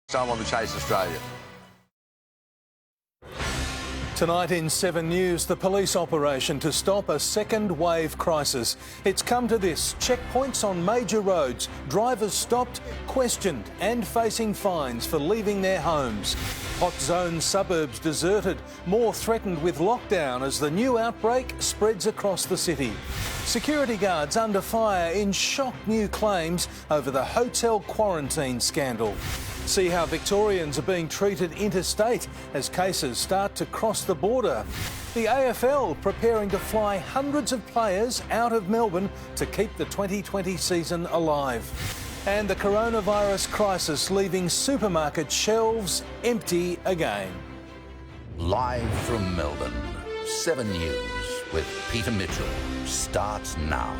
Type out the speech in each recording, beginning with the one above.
Time on The Chase Australia. Tonight in 7 News, the police operation to stop a second wave crisis. It's come to this: checkpoints on major roads, drivers stopped, questioned and facing fines for leaving their homes. Hot zone suburbs deserted, more threatened with lockdown as the new outbreak spreads across the city. Security guards under fire in shock new claims over the hotel quarantine scandal. See how Victorians are being treated interstate as cases start to cross the border. The AFL preparing to fly hundreds of players out of Melbourne to keep the 2020 season alive. And the coronavirus crisis leaving supermarket shelves empty again. Live from Melbourne, 7 News with Peter Mitchell starts now.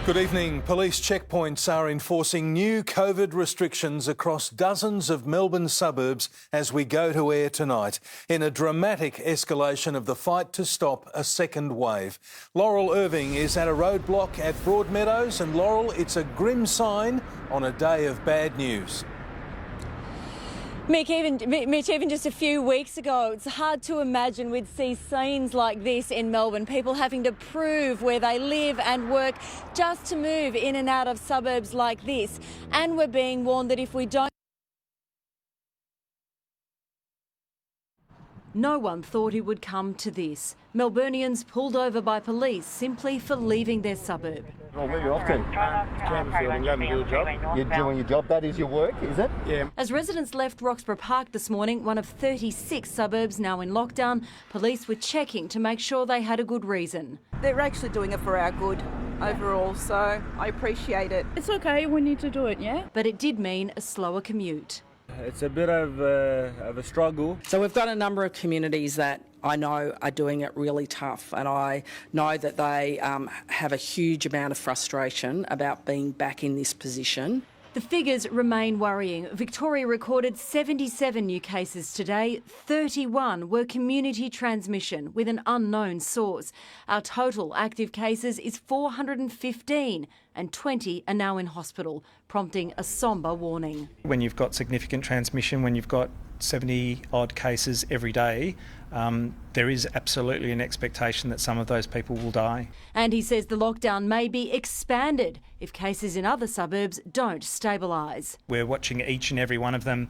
Good evening. Police checkpoints are enforcing new COVID restrictions across dozens of Melbourne suburbs as we go to air tonight, in a dramatic escalation of the fight to stop a second wave. Laurel Irving is at a roadblock at Broadmeadows, and Laurel, it's a grim sign on a day of bad news. Mitch, even just a few weeks ago, it's hard to imagine we'd see scenes like this in Melbourne, people having to prove where they live and work just to move in and out of suburbs like this. And we're being warned that if we don't... No one thought it would come to this. Melburnians pulled over by police simply for leaving their suburb. Well, where are you off to? Campbellfield. I'm going to do a job. You're doing your job. That is your work, is it? Yeah. As residents left Roxburgh Park this morning, one of 36 suburbs now in lockdown, police were checking to make sure they had a good reason. They're actually doing it for our good overall, so I appreciate it. It's okay, we need to do it, yeah? But it did mean a slower commute. It's a bit of a struggle. So we've got a number of communities that I know are doing it really tough, and I know that they have a huge amount of frustration about being back in this position. The figures remain worrying. Victoria recorded 77 new cases today. 31 were community transmission with an unknown source. Our total active cases is 415 and 20 are now in hospital, prompting a sombre warning. When you've got significant transmission, when you've got 70 odd cases every day, there is absolutely an expectation that some of those people will die. And he says the lockdown may be expanded if cases in other suburbs don't stabilise. We're watching each and every one of them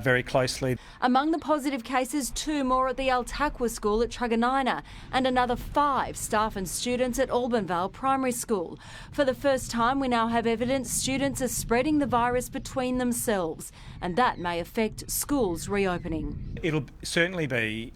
very closely. Among the positive cases, 2 more at the Altaqua School at Truganina and another 5 staff and students at Albanvale Primary School. For the first time, we now have evidence students are spreading the virus between themselves, and that may affect schools reopening. It'll certainly be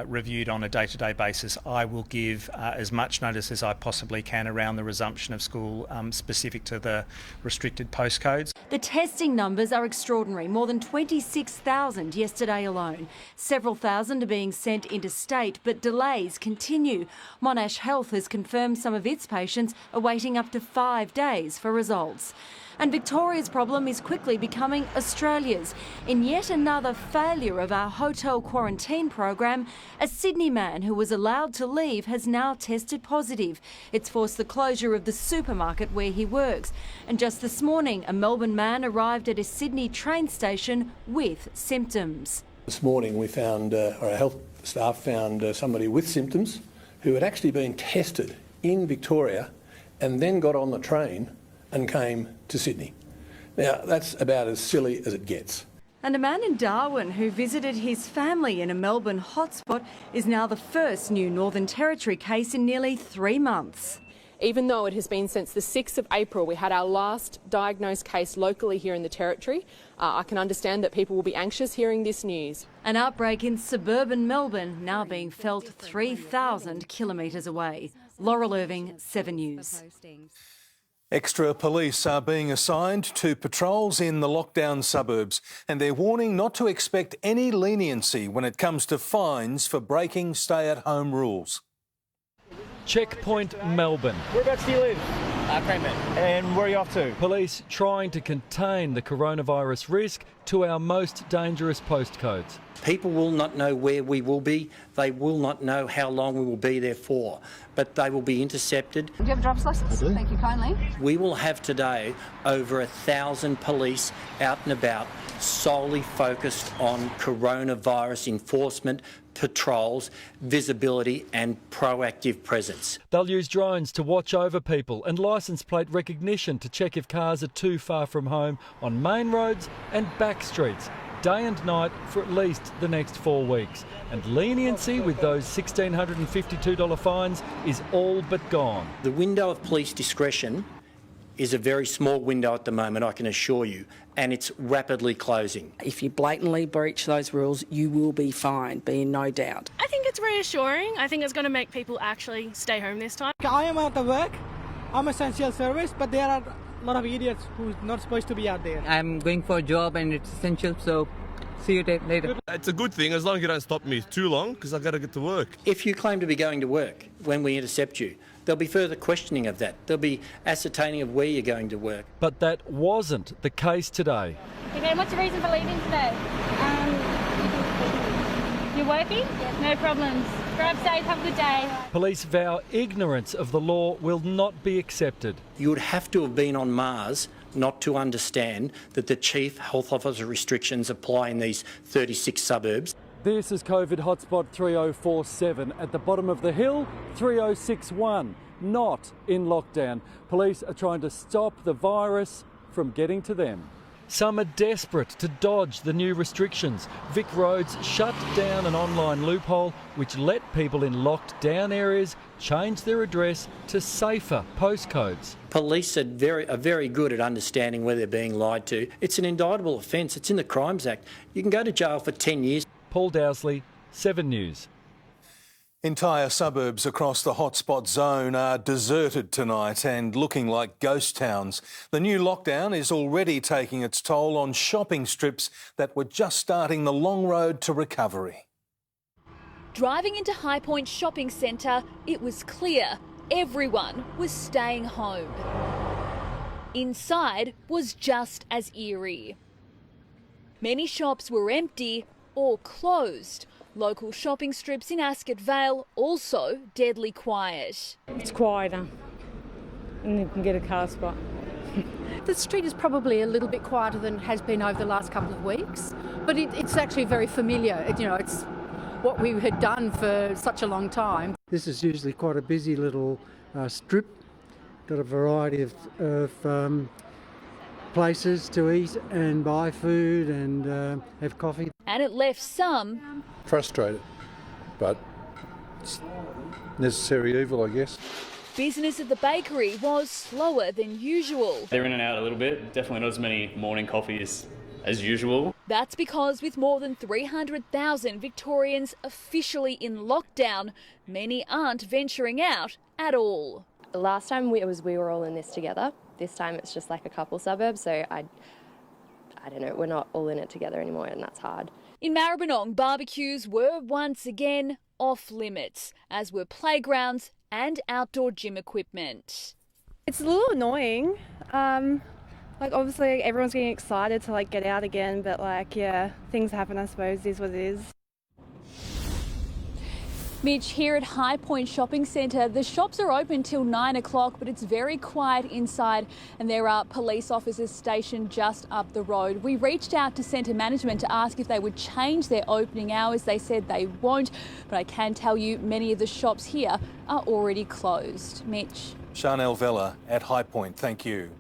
reviewed on a day-to-day basis. I will give as much notice as I possibly can around the resumption of school specific to the restricted postcodes. The testing numbers are extraordinary, more than 26,000 yesterday alone. Several thousand are being sent interstate, but delays continue. Monash Health has confirmed some of its patients are waiting up to 5 days for results. And Victoria's problem is quickly becoming Australia's. In yet another failure of our hotel quarantine program, a Sydney man who was allowed to leave has now tested positive. It's forced the closure of the supermarket where he works. And just this morning, a Melbourne man arrived at a Sydney train station with symptoms. This morning we found, our health staff found somebody with symptoms who had actually been tested in Victoria and then got on the train and came to Sydney. Now, that's about as silly as it gets. And a man in Darwin who visited his family in a Melbourne hotspot is now the first new Northern Territory case in nearly 3 months. Even though it has been since the 6th of April, we had our last diagnosed case locally here in the Territory. I can understand that people will be anxious hearing this news. An outbreak in suburban Melbourne now being felt 3,000 kilometres away. Laurel Irving, 7 News. Extra police are being assigned to patrols in the lockdown suburbs, and they're warning not to expect any leniency when it comes to fines for breaking stay-at-home rules. Checkpoint Melbourne. Whereabouts do you live? And where are you off to? Police trying to contain the coronavirus risk to our most dangerous postcodes. People will not know where we will be. They will not know how long we will be there for, but they will be intercepted. Do you have a driver's licence? I do. Thank you kindly. We will have today over 1,000 police out and about solely focused on coronavirus enforcement, patrols, visibility and proactive presence. They'll use drones to watch over people and licence plate recognition to check if cars are too far from home on main roads and back streets, day and night for at least the next 4 weeks. And leniency with those $1,652 fines is all but gone. The window of police discretion is a very small window at the moment, I can assure you, and it's rapidly closing. If you blatantly breach those rules, you will be fined, be in no doubt. I think it's reassuring. I think it's going to make people actually stay home this time. I am out of work. I'm essential service, but there are a lot of idiots who's not supposed to be out there. I'm going for a job and it's essential, so see you later. It's a good thing as long as you don't stop me too long because I've got to get to work. If you claim to be going to work when we intercept you, there'll be further questioning of that. There'll be ascertaining of where you're going to work. But that wasn't the case today. Okay, what's the reason for leaving today? You're working? Yes. No problems. Drive safe, have a good day. Police vow ignorance of the law will not be accepted. You would have to have been on Mars not to understand that the Chief Health Officer restrictions apply in these 36 suburbs. This is COVID hotspot 3047 at the bottom of the hill, 3061, not in lockdown. Police are trying to stop the virus from getting to them. Some are desperate to dodge the new restrictions. Vic Roads shut down an online loophole which let people in locked down areas change their address to safer postcodes. Police are very good at understanding where they're being lied to. It's an indictable offence. It's in the Crimes Act. You can go to jail for 10 years. Paul Dowsley, 7 News. Entire suburbs across the hotspot zone are deserted tonight and looking like ghost towns. The new lockdown is already taking its toll on shopping strips that were just starting the long road to recovery. Driving into High Point Shopping Centre, it was clear everyone was staying home. Inside was just as eerie. Many shops were empty or closed. Local shopping strips in Ascot Vale also deadly quiet. It's quieter and you can get a car spot. The street is probably a little bit quieter than it has been over the last couple of weeks, but it's actually very familiar. It's what we had done for such a long time. This is usually quite a busy little strip, got a variety of places to eat and buy food and have coffee. And it left some frustrated, but it's necessary evil, I guess. Business at the bakery was slower than usual. They're in and out a little bit, definitely not as many morning coffees as usual. That's because with more than 300,000 Victorians officially in lockdown, many aren't venturing out at all. Last time we were all in this together. This time it's just like a couple suburbs, so I don't know, we're not all in it together anymore and that's hard. In Maribyrnong, barbecues were once again off limits, as were playgrounds and outdoor gym equipment. It's a little annoying. Obviously everyone's getting excited to get out again, but things happen, I suppose, is what it is. Mitch, here at High Point Shopping Centre, the shops are open till 9 o'clock, but it's very quiet inside and there are police officers stationed just up the road. We reached out to centre management to ask if they would change their opening hours. They said they won't, but I can tell you many of the shops here are already closed. Mitch. Chanel Vella at High Point, thank you.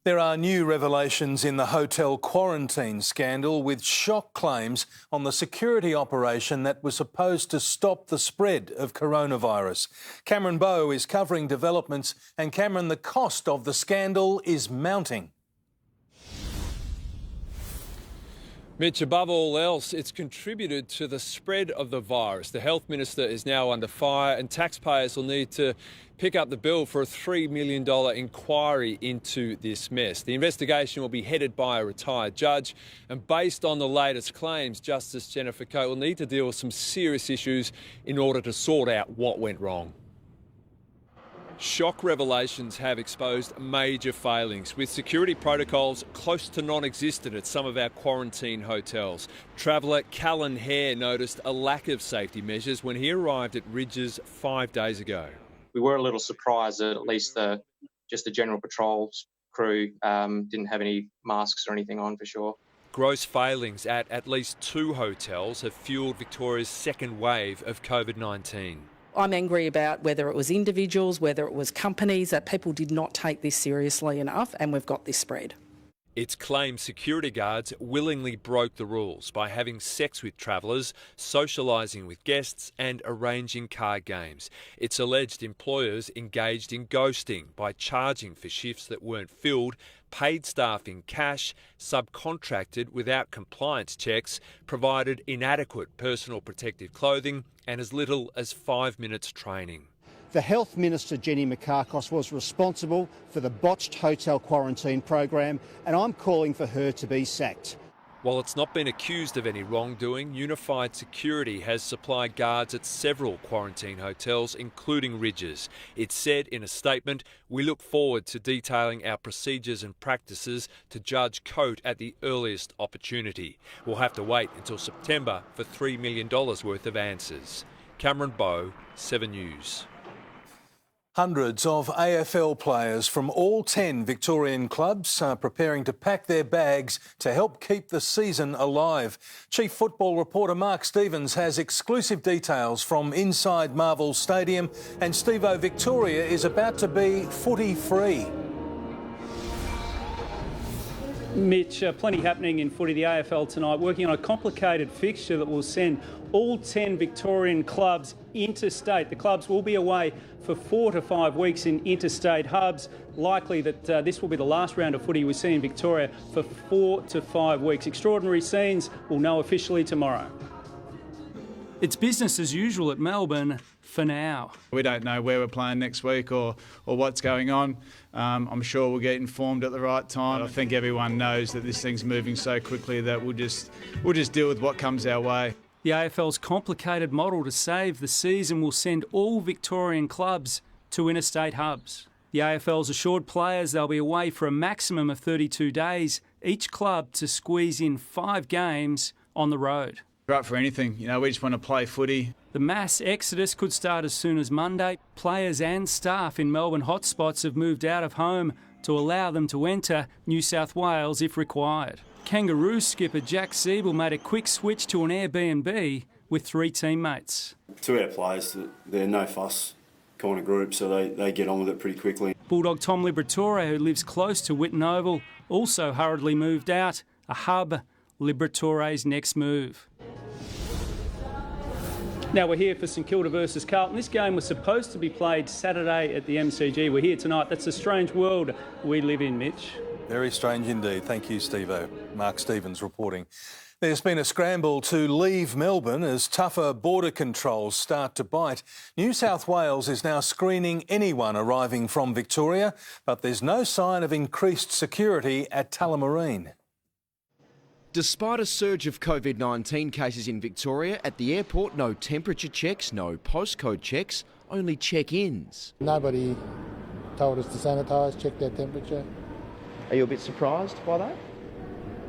There are new revelations in the hotel quarantine scandal with shock claims on the security operation that was supposed to stop the spread of coronavirus. Cameron Bowe is covering developments, and Cameron, the cost of the scandal is mounting. Mitch, above all else, it's contributed to the spread of the virus. The Health Minister is now under fire and taxpayers will need to pick up the bill for a $3 million inquiry into this mess. The investigation will be headed by a retired judge, and based on the latest claims, Justice Jennifer Coate will need to deal with some serious issues in order to sort out what went wrong. Shock revelations have exposed major failings, with security protocols close to non-existent at some of our quarantine hotels. Traveller Callan Hare noticed a lack of safety measures when he arrived at Ridges 5 days ago. We were a little surprised that at least just the general patrols crew didn't have any masks or anything on for sure. Gross failings at least 2 hotels have fuelled Victoria's second wave of COVID-19. I'm angry about whether it was individuals, whether it was companies, that people did not take this seriously enough, and we've got this spread. It's claimed security guards willingly broke the rules by having sex with travellers, socialising with guests and arranging card games. It's alleged employers engaged in ghosting by charging for shifts that weren't filled, paid staff in cash, subcontracted without compliance checks, provided inadequate personal protective clothing and as little as 5 minutes training. The Health Minister, Jenny Mikakos, was responsible for the botched hotel quarantine program, and I'm calling for her to be sacked. While it's not been accused of any wrongdoing, Unified Security has supplied guards at several quarantine hotels, including Ridges. It said in a statement, "We look forward to detailing our procedures and practices to Judge Coate at the earliest opportunity. We'll have to wait until September for $3 million worth of answers." Cameron Bowe, 7 News. Hundreds of AFL players from all 10 Victorian clubs are preparing to pack their bags to help keep the season alive. Chief Football reporter Mark Stevens has exclusive details from inside Marvel Stadium, and Steve-O, Victoria is about to be footy-free. Mitch, plenty happening in footy. The AFL tonight working on a complicated fixture that will send all 10 Victorian clubs interstate. The clubs will be away for 4 to 5 weeks in interstate hubs. Likely that this will be the last round of footy we see in Victoria for 4 to 5 weeks. Extraordinary scenes. We'll know officially tomorrow. It's business as usual at Melbourne for now. We don't know where we're playing next week or what's going on. I'm sure we'll get informed at the right time. I think everyone knows that this thing's moving so quickly that we'll just deal with what comes our way. The AFL's complicated model to save the season will send all Victorian clubs to interstate hubs. The AFL's assured players they'll be away for a maximum of 32 days, each club to squeeze in 5 games on the road. We're up for anything, we just want to play footy. The mass exodus could start as soon as Monday. Players and staff in Melbourne hotspots have moved out of home to allow them to enter New South Wales if required. Kangaroo skipper Jack Siebel made a quick switch to an Airbnb with 3 teammates. 2 of our players, they're no fuss kind of group, so they get on with it pretty quickly. Bulldog Tom Liberatore, who lives close to Whitten Oval, also hurriedly moved out, a hub, Liberatore's next move. Now we're here for St Kilda versus Carlton. This game was supposed to be played Saturday at the MCG. We're here tonight. That's a strange world we live in, Mitch. Very strange indeed. Thank you, Steve-O. Mark Stevens reporting. There's been a scramble to leave Melbourne as tougher border controls start to bite. New South Wales is now screening anyone arriving from Victoria, but there's no sign of increased security at Tullamarine. Despite a surge of COVID-19 cases in Victoria, at the airport, no temperature checks, no postcode checks, only check-ins. Nobody told us to sanitise, check their temperature. Are you a bit surprised by that?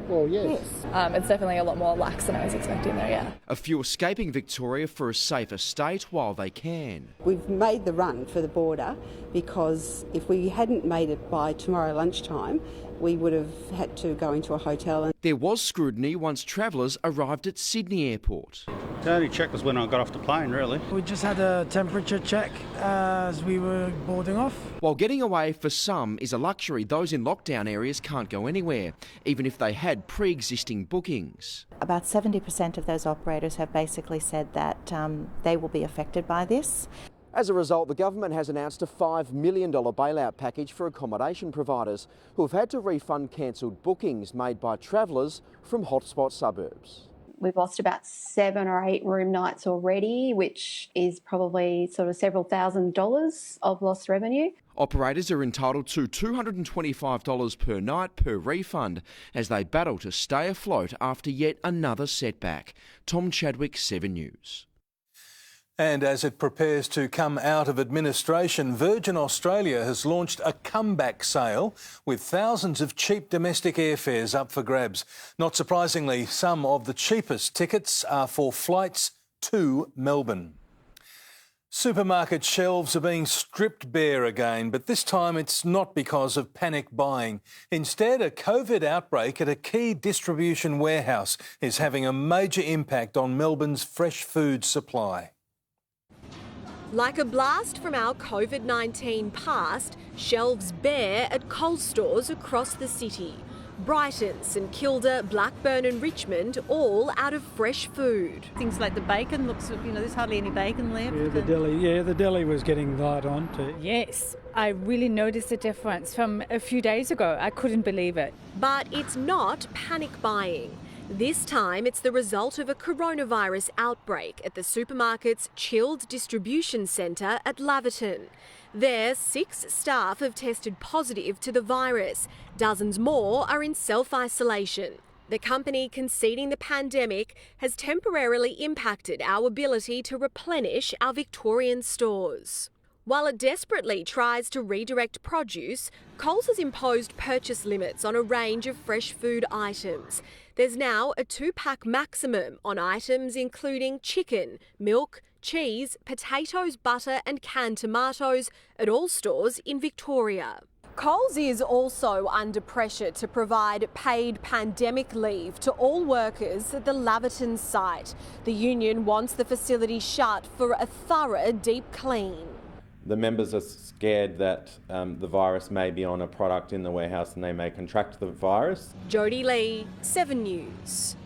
Well, yes. It's definitely a lot more lax than I was expecting there, yeah. A few escaping Victoria for a safer state while they can. We've made the run for the border because if we hadn't made it by tomorrow lunchtime, we would have had to go into a hotel. There was scrutiny once travellers arrived at Sydney Airport. The only check was when I got off the plane, really. We just had a temperature check as we were boarding off. While getting away for some is a luxury, those in lockdown areas can't go anywhere, even if they had pre-existing bookings. About 70% of those operators have basically said that they will be affected by this. As a result, the government has announced a $5 million bailout package for accommodation providers who have had to refund cancelled bookings made by travellers from hotspot suburbs. We've lost about 7 or 8 room nights already, which is probably sort of several $1,000s of lost revenue. Operators are entitled to $225 per night per refund as they battle to stay afloat after yet another setback. Tom Chadwick, 7 News. And as it prepares to come out of administration, Virgin Australia has launched a comeback sale with thousands of cheap domestic airfares up for grabs. Not surprisingly, some of the cheapest tickets are for flights to Melbourne. Supermarket shelves are being stripped bare again, but this time it's not because of panic buying. Instead, a COVID outbreak at a key distribution warehouse is having a major impact on Melbourne's fresh food supply. Like a blast from our COVID-19 past, shelves bare at Coles stores across the city. Brighton, St Kilda, Blackburn and Richmond, all out of fresh food. Things like the bacon looks, there's hardly any bacon left. Yeah, the deli was getting light on too. Yes, I really noticed a difference from a few days ago. I couldn't believe it. But it's not panic buying. This time it's the result of a coronavirus outbreak at the supermarket's chilled distribution centre at Laverton. There, 6 staff have tested positive to the virus. Dozens more are in self-isolation. The company conceding the pandemic has temporarily impacted our ability to replenish our Victorian stores. While it desperately tries to redirect produce, Coles has imposed purchase limits on a range of fresh food items. There's now a 2-pack maximum on items including chicken, milk, cheese, potatoes, butter and canned tomatoes at all stores in Victoria. Coles is also under pressure to provide paid pandemic leave to all workers at the Laverton site. The union wants the facility shut for a thorough deep clean. The members are scared that the virus may be on a product in the warehouse and they may contract the virus. Jodie Lee, 7 News.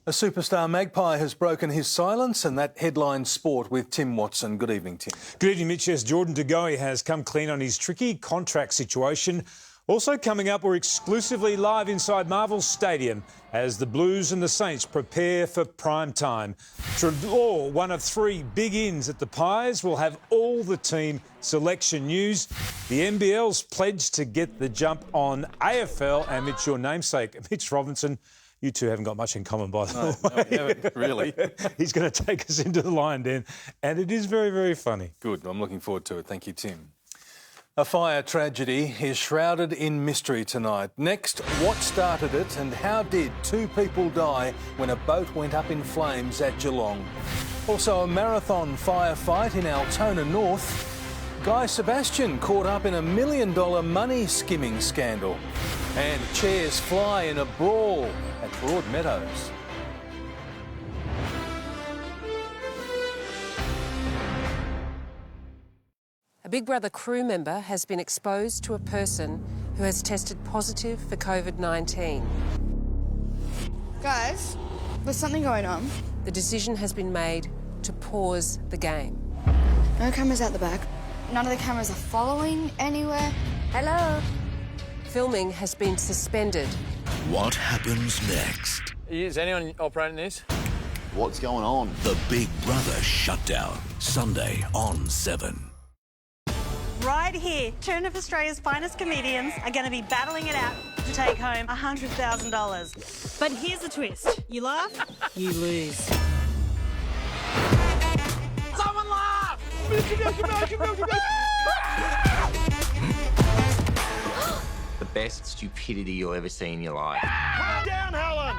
A superstar magpie has broken his silence, and that headlines sport with Tim Watson. Good evening, Tim. Good evening, Mitch. Yes, Jordan De Goey has come clean on his tricky contract situation. Also coming up, we're exclusively live inside Marvel's Stadium as the Blues and the Saints prepare for prime time. Treloar, one of 3 big ins at the Pies, will have all the team selection news. The NBL's pledged to get the jump on AFL, and Mitch, your namesake, Mitch Robinson. You two haven't got much in common, by the way. No, we haven't, really. He's going to take us into the Lion Den, and it is very, very funny. Good. I'm looking forward to it. Thank you, Tim. A fire tragedy is shrouded in mystery tonight. Next, what started it and how did 2 people die when a boat went up in flames at Geelong? Also, a marathon firefight in Altona North. Guy Sebastian caught up in a $1 million money skimming scandal. And chairs fly in a brawl at Broadmeadows. A Big Brother crew member has been exposed to a person who has tested positive for COVID-19. Guys, there's something going on. The decision has been made to pause the game. No cameras out the back. None of the cameras are following anywhere. Hello? Filming has been suspended. What happens next? Is anyone operating this? What's going on? The Big Brother shutdown. Sunday on 7. Right here, 2 of Australia's finest comedians are going to be battling it out to take home $100,000. But here's the twist. You laugh, you lose. Someone laugh! The best stupidity you'll ever see in your life. Calm down, Helen!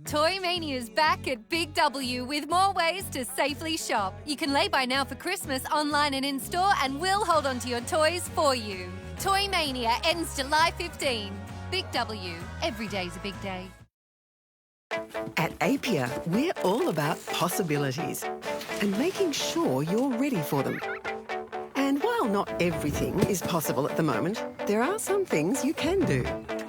Toy Mania is back at Big W with more ways to safely shop. You can lay by now for Christmas online and in-store, and we'll hold on to your toys for you. Toy Mania ends July 15. Big W. Every day's a big day. At Apia, we're all about possibilities and making sure you're ready for them. And while not everything is possible at the moment, there are some things you can do.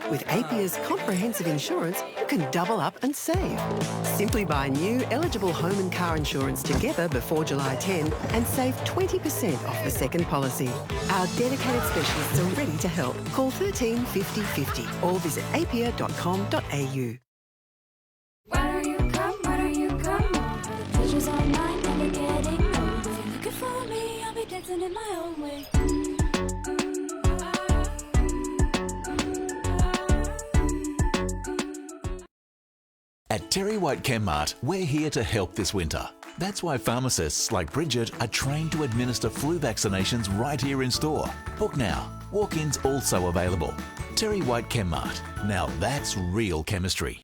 With Apia's comprehensive insurance, you can double up and save. Simply buy new eligible home and car insurance together before July 10 and save 20% off the second policy. Our dedicated specialists are ready to help. Call 13 50 50 or visit apia.com.au. Why don't you come on? The pleasure's all mine, never getting old. If you're looking for me, I'll be dancing in my own way. Terry White Chemmart, we're here to help this winter. That's why pharmacists like Bridget are trained to administer flu vaccinations right here in store. Book now. Walk-ins also available. Terry White Chemmart. Now that's real chemistry.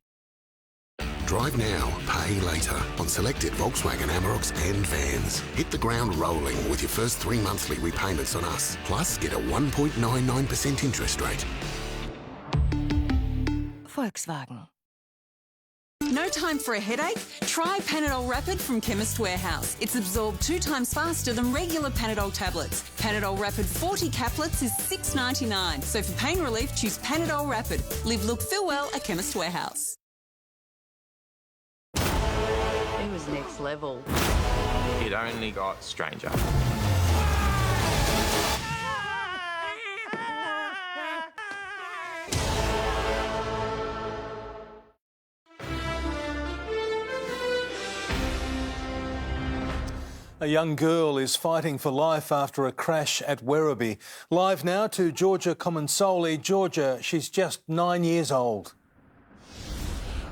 Drive now, pay later on selected Volkswagen Amaroks and vans. Hit the ground rolling with your first 3 monthly repayments on us. Plus, get a 1.99% interest rate. Volkswagen. No time for a headache? Try Panadol Rapid from Chemist Warehouse. It's absorbed 2 times faster than regular Panadol tablets. Panadol Rapid 40 caplets is $6.99. So for pain relief, choose Panadol Rapid. Live, look, feel well at Chemist Warehouse. It was next level. It only got stranger. A young girl is fighting for life after a crash at Werribee. Live now to Georgia Comensoli. Georgia, she's just 9 years old.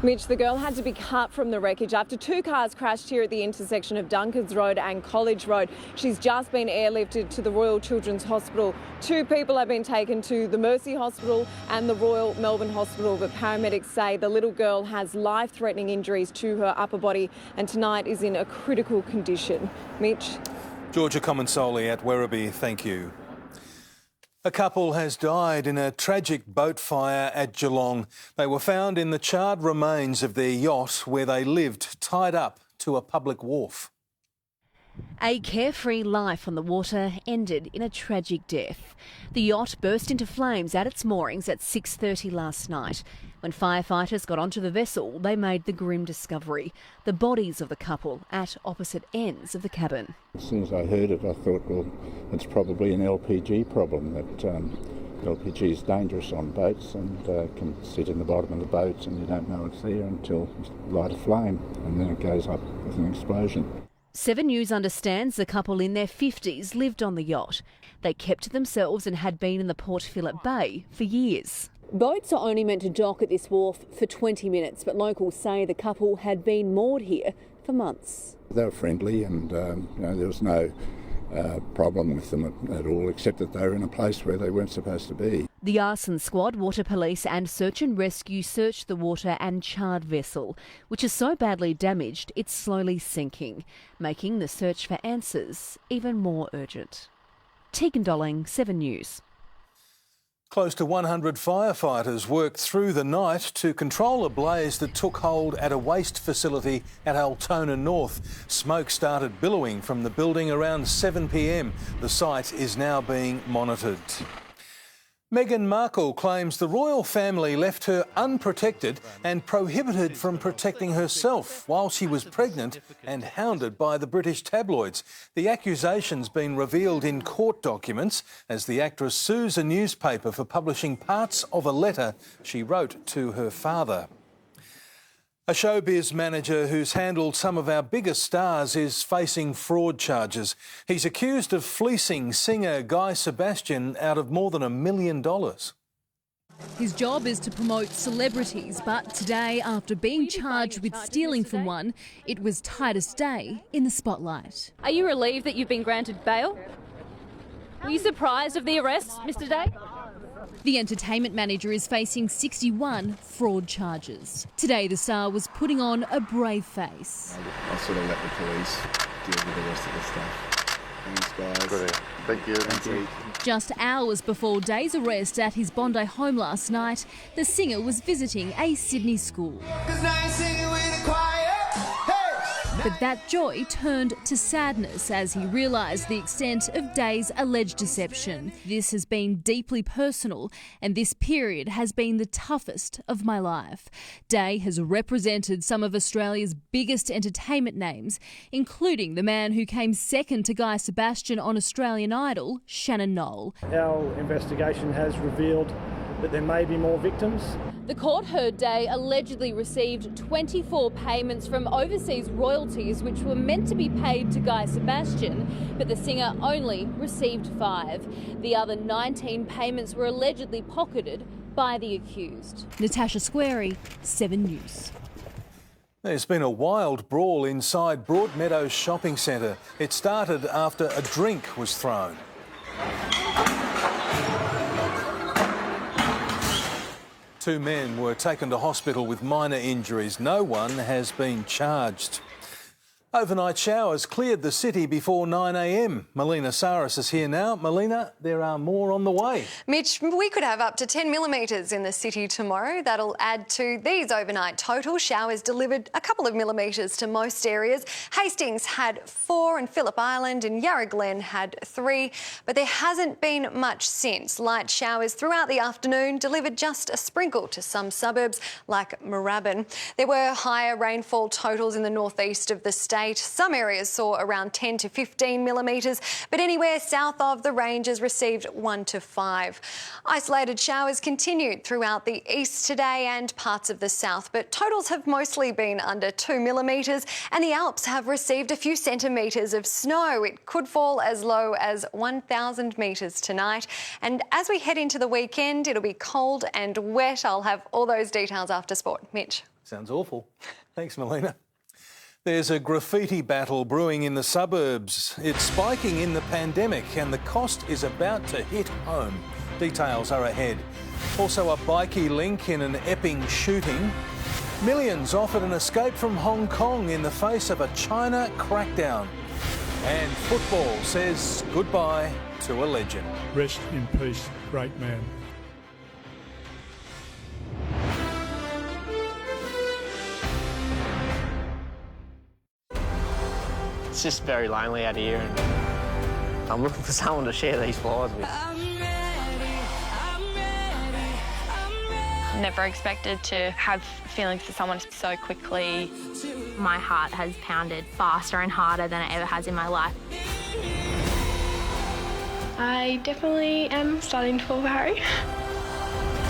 Mitch, the girl had to be cut from the wreckage after 2 cars crashed here at the intersection of Dunkins Road and College Road. She's just been airlifted to the Royal Children's Hospital. 2 people have been taken to the Mercy Hospital and the Royal Melbourne Hospital, but paramedics say the little girl has life-threatening injuries to her upper body and tonight is in a critical condition. Mitch? Georgia Comensoli at Werribee, thank you. A couple has died in a tragic boat fire at Geelong. They were found in the charred remains of their yacht where they lived, tied up to a public wharf. A carefree life on the water ended in a tragic death. The yacht burst into flames at its moorings at 6:30 last night. When firefighters got onto the vessel, they made the grim discovery: the bodies of the couple at opposite ends of the cabin. As soon as I heard it, I thought, well, it's probably an LPG problem, that LPG is dangerous on boats and can sit in the bottom of the boat and you don't know it's there until you light a flame and then it goes up with an explosion. 7 News understands the couple in their 50s lived on the yacht. They kept to themselves and had been in the Port Phillip Bay for years. Boats are only meant to dock at this wharf for 20 minutes, but locals say the couple had been moored here for months. They were friendly and there was no problem with them at all, except that they were in a place where they weren't supposed to be. The arson squad, water police and search and rescue searched the water and charred vessel, which is so badly damaged it's slowly sinking, making the search for answers even more urgent. Tegan Dolling, 7 News. Close to 100 firefighters worked through the night to control a blaze that took hold at a waste facility at Altona North. Smoke started billowing from the building around 7 p.m. The site is now being monitored. Meghan Markle claims the royal family left her unprotected and prohibited from protecting herself while she was pregnant and hounded by the British tabloids. The accusation's been revealed in court documents as the actress sues a newspaper for publishing parts of a letter she wrote to her father. A showbiz manager who's handled some of our biggest stars is facing fraud charges. He's accused of fleecing singer Guy Sebastian out of more than $1 million. His job is to promote celebrities, but today, after being charged with stealing from one, it was Titus Day in the spotlight. Are you relieved that you've been granted bail? Were you surprised of the arrest, Mr. Day? The entertainment manager is facing 61 fraud charges. Today, the star was putting on a brave face. I'll sort of let the police deal with the rest of the stuff. Thanks, guys. Brilliant. Thank you. Thank you. Just hours before Day's arrest at his Bondi home last night, the singer was visiting a Sydney school. But that joy turned to sadness as he realised the extent of Day's alleged deception. This has been deeply personal, and this period has been the toughest of my life. Day has represented some of Australia's biggest entertainment names, including the man who came second to Guy Sebastian on Australian Idol, Shannon Knoll. Our investigation has revealed that there may be more victims. The court heard Day allegedly received 24 payments from overseas royalties which were meant to be paid to Guy Sebastian, but the singer only received 5. The other 19 payments were allegedly pocketed by the accused. Natasha Squarey, 7 News. There's been a wild brawl inside Broadmeadows Shopping Centre. It started after a drink was thrown. Two men were taken to hospital with minor injuries. No one has been charged. Overnight showers cleared the city before 9 a.m. Melina Saris is here now. Melina, there are more on the way. Mitch, we could have up to 10 millimetres in the city tomorrow. That'll add to these overnight totals. Showers delivered a couple of millimetres to most areas. Hastings had 4 and Phillip Island and Yarra Glen had 3. But there hasn't been much since. Light showers throughout the afternoon delivered just a sprinkle to some suburbs like Moorabbin. There were higher rainfall totals in the northeast of the state. Some areas saw around 10 to 15 millimetres, but anywhere south of the ranges received 1 to 5. Isolated showers continued throughout the east today and parts of the south, but totals have mostly been under 2 millimetres, and the Alps have received a few centimetres of snow. It could fall as low as 1,000 metres tonight. And as we head into the weekend, it'll be cold and wet. I'll have all those details after sport. Mitch. Sounds awful. Thanks, Melina. There's a graffiti battle brewing in the suburbs. It's spiking in the pandemic and the cost is about to hit home. Details are ahead. Also a bikie link in an Epping shooting. Millions offered an escape from Hong Kong in the face of a China crackdown. And football says goodbye to a legend. Rest in peace, great man. It's just very lonely out here and I'm looking for someone to share these flies with. Never expected to have feelings for someone so quickly. My heart has pounded faster and harder than it ever has in my life. I definitely am starting to fall for Harry.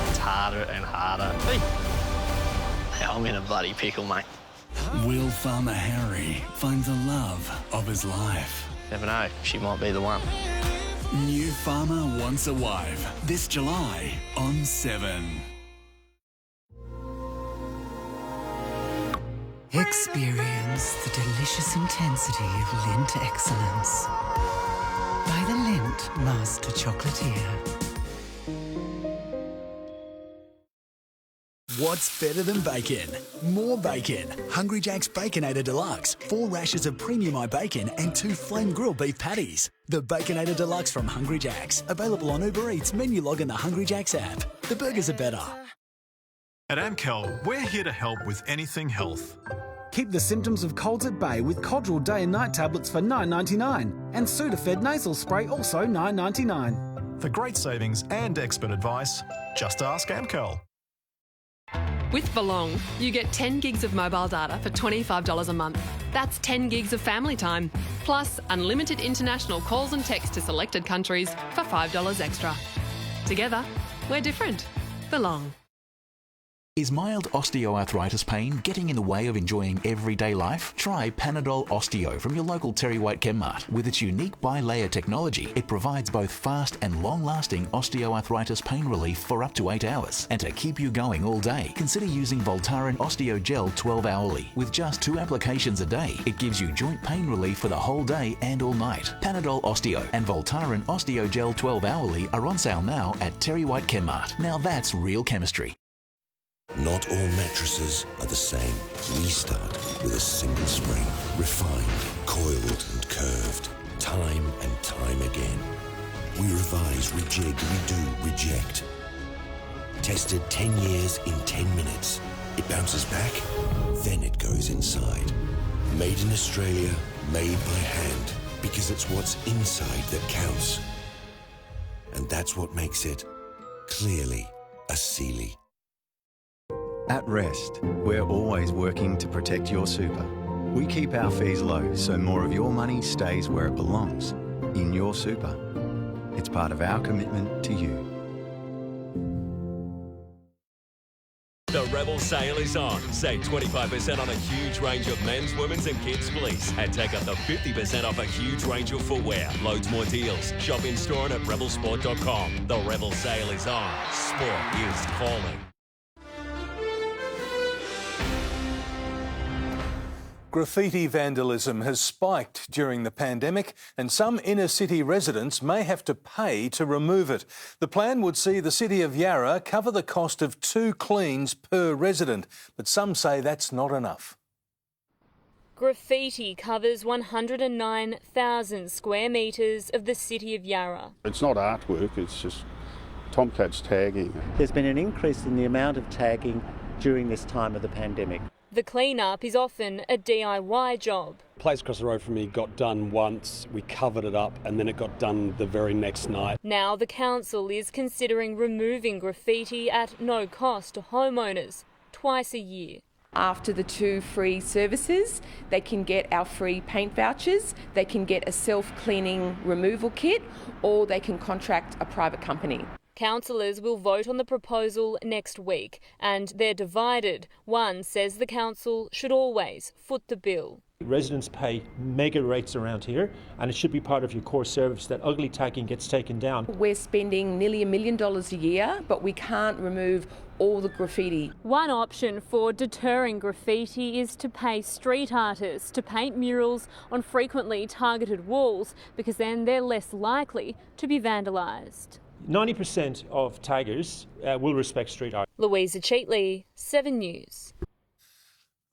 It's harder and harder. I'm in a bloody pickle, mate. Will Farmer Harry find the love of his life? Never know, she might be the one. New Farmer Wants a Wife, this July on 7. Experience the delicious intensity of Lindt excellence. By the Lindt Master Chocolatier. What's better than bacon? More bacon. Hungry Jack's Baconator Deluxe. 4 rashers of premium bacon and 2 flame grilled beef patties. The Baconator Deluxe from Hungry Jack's. Available on Uber Eats, menu log and the Hungry Jack's app. The burgers are better. At Amcal, we're here to help with anything health. Keep the symptoms of colds at bay with Codral Day and Night tablets for $9.99 and Sudafed nasal spray also $9.99. For great savings and expert advice, just ask Amcal. With Belong, you get 10 gigs of mobile data for $25 a month. That's 10 gigs of family time, plus unlimited international calls and texts to selected countries for $5 extra. Together, we're different. Belong. Is mild osteoarthritis pain getting in the way of enjoying everyday life? Try Panadol Osteo from your local Terry White Chemmart. With its unique bi-layer technology, it provides both fast and long-lasting osteoarthritis pain relief for up to 8 hours. And to keep you going all day, consider using Voltaren Osteo Gel 12-hourly. With just 2 applications a day, it gives you joint pain relief for the whole day and all night. Panadol Osteo and Voltaren Osteo Gel 12-hourly are on sale now at Terry White Chemmart. Now that's real chemistry. Not all mattresses are the same. We start with a single spring, refined, coiled and curved, time and time again. We revise, rejig, redo, reject. Tested 10 years in 10 minutes. It bounces back, then it goes inside. Made in Australia, made by hand, because it's what's inside that counts. And that's what makes it, clearly, a Sealy. At Rest, we're always working to protect your super. We keep our fees low so more of your money stays where it belongs, in your super. It's part of our commitment to you. The Rebel sale is on. Save 25% on a huge range of men's, women's and kids' fleece. And take up to 50% off a huge range of footwear. Loads more deals. Shop in store and at rebelsport.com. The Rebel sale is on. Sport is calling. Graffiti vandalism has spiked during the pandemic and some inner city residents may have to pay to remove it. The plan would see the City of Yarra cover the cost of 2 cleans per resident, but some say that's not enough. Graffiti covers 109,000 square metres of the City of Yarra. It's not artwork, it's just tomcats tagging. There's been an increase in the amount of tagging during this time of the pandemic. The clean-up is often a DIY job. The place across the road from me got done once, we covered it up and then it got done the very next night. Now the council is considering removing graffiti at no cost to homeowners twice a year. After the 2 free services, they can get our free paint vouchers, they can get a self-cleaning removal kit, or they can contract a private company. Councillors will vote on the proposal next week and they're divided. One says the council should always foot the bill. Residents pay mega rates around here and it should be part of your core service that ugly tagging gets taken down. We're spending nearly $1 million a year, but we can't remove all the graffiti. One option for deterring graffiti is to pay street artists to paint murals on frequently targeted walls because then they're less likely to be vandalised. 90% of taggers will respect street art. Louisa Cheatley, 7 News.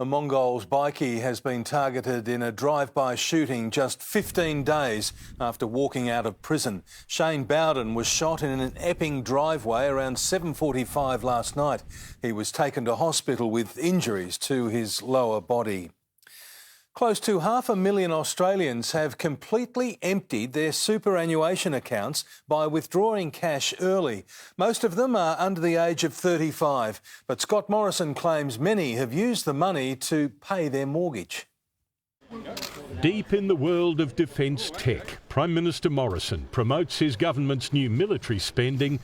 A Mongol's bikie has been targeted in a drive-by shooting just 15 days after walking out of prison. Shane Bowden was shot in an Epping driveway around 7:45 last night. He was taken to hospital with injuries to his lower body. Close to 500,000 Australians have completely emptied their superannuation accounts by withdrawing cash early. Most of them are under the age of 35, but Scott Morrison claims many have used the money to pay their mortgage. Deep in the world of defence tech, Prime Minister Morrison promotes his government's new military spending.